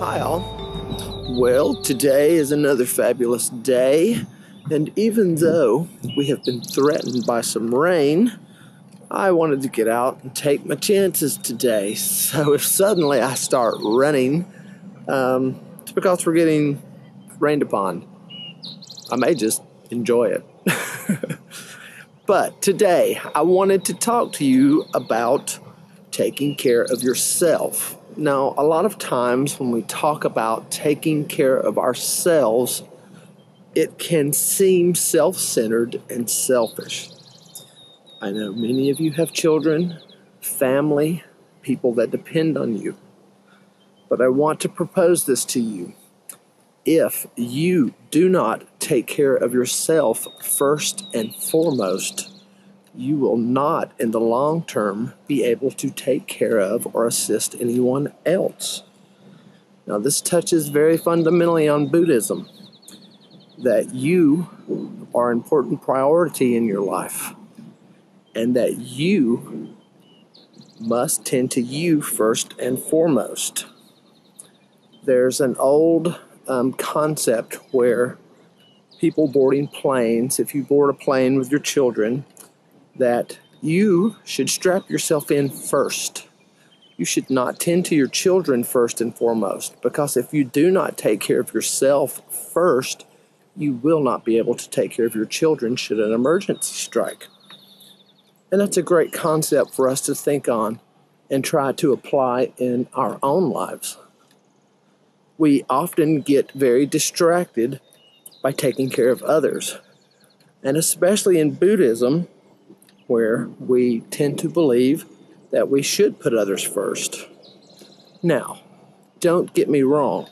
Hi all. Well, today is another fabulous day, and even though we have been threatened by some rain, I wanted to get out and take my chances today. So if suddenly I start running, it's because we're getting rained upon. I may just enjoy it. But today, I wanted to talk to you about taking care of yourself. Now, a lot of times when we talk about taking care of ourselves, it can seem self-centered and selfish. I know many of you have children, family, people that depend on you. But I want to propose this to you. If you do not take care of yourself first and foremost, you will not, in the long term, be able to take care of or assist anyone else. Now, this touches very fundamentally on Buddhism, that you are an important priority in your life, and that you must tend to you first and foremost. There's an old concept where people boarding planes, if you board a plane with your children, that you should strap yourself in first. You should not tend to your children first and foremost, because if you do not take care of yourself first, you will not be able to take care of your children should an emergency strike. And that's a great concept for us to think on and try to apply in our own lives. We often get very distracted by taking care of others. And especially in Buddhism, where we tend to believe that we should put others first. Now, don't get me wrong.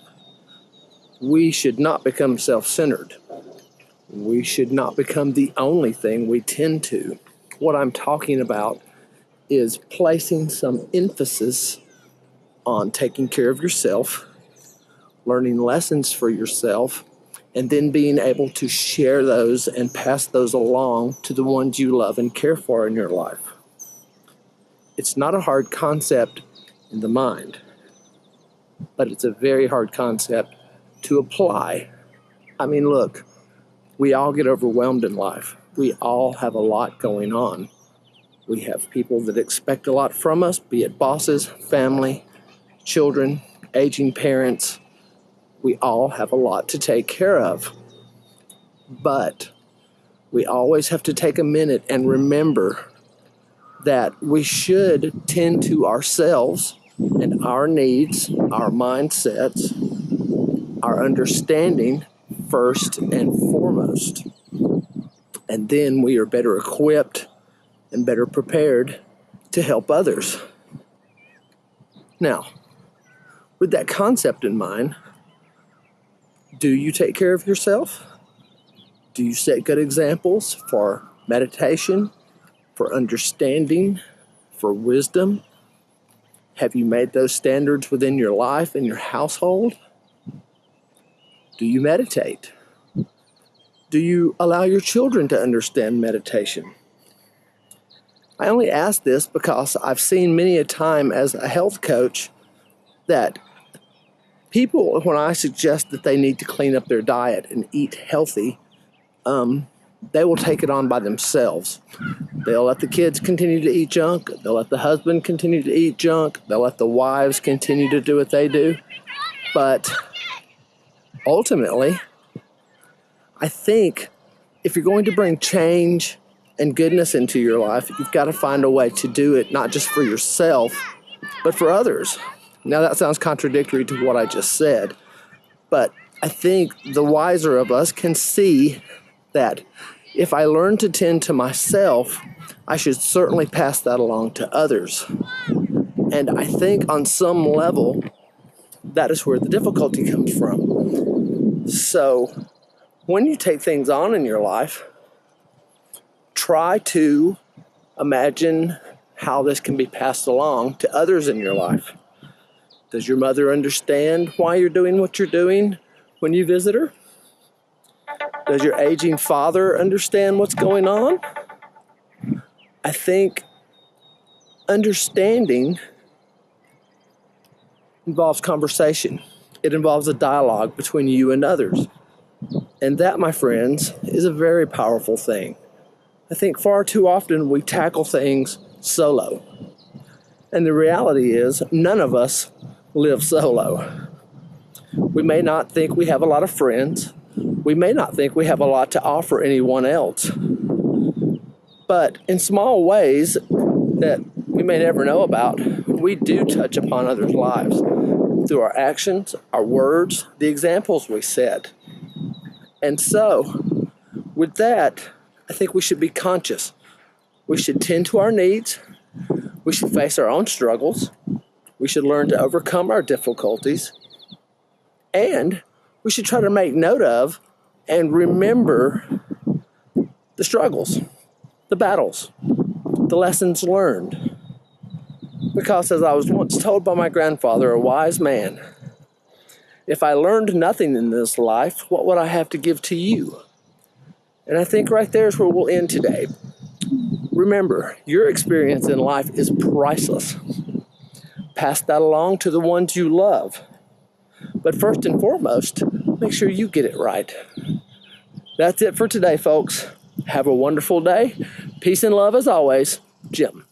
We should not become self-centered. We should not become the only thing we tend to. What I'm talking about is placing some emphasis on taking care of yourself, learning lessons for yourself, and then being able to share those and pass those along to the ones you love and care for in your life. It's not a hard concept in the mind, but it's a very hard concept to apply. I mean, look, we all get overwhelmed in life. We all have a lot going on. We have people that expect a lot from us, be it bosses, family, children, aging parents. We all have a lot to take care of. But we always have to take a minute and remember that we should tend to ourselves and our needs, our mindsets, our understanding first and foremost. And then we are better equipped and better prepared to help others. Now, with that concept in mind, do you take care of yourself? Do you set good examples for meditation, for understanding, for wisdom? Have you made those standards within your life and your household? Do you meditate? Do you allow your children to understand meditation? I only ask this because I've seen many a time as a health coach that people, when I suggest that they need to clean up their diet and eat healthy, they will take it on by themselves. They'll let the kids continue to eat junk. They'll let the husband continue to eat junk. They'll let the wives continue to do what they do. But ultimately, I think if you're going to bring change and goodness into your life, you've got to find a way to do it, not just for yourself, but for others. Now, that sounds contradictory to what I just said, but I think the wiser of us can see that if I learn to tend to myself, I should certainly pass that along to others. And I think on some level, that is where the difficulty comes from. So when you take things on in your life, try to imagine how this can be passed along to others in your life. Does your mother understand why you're doing what you're doing when you visit her? Does your aging father understand what's going on? I think understanding involves conversation. It involves a dialogue between you and others. And that, my friends, is a very powerful thing. I think far too often we tackle things solo. And the reality is, none of us live solo. We may not think we have a lot of friends. We may not think we have a lot to offer anyone else. But in small ways that we may never know about, we do touch upon others' lives through our actions, our words, the examples we set. And so, with that, I think we should be conscious. We should tend to our needs. We should face our own struggles. We should learn to overcome our difficulties. And we should try to make note of and remember the struggles, the battles, the lessons learned. Because as I was once told by my grandfather, a wise man, if I learned nothing in this life, what would I have to give to you? And I think right there is where we'll end today. Remember, your experience in life is priceless. Pass that along to the ones you love. But first and foremost, make sure you get it right. That's it for today, folks. Have a wonderful day. Peace and love as always. Jim.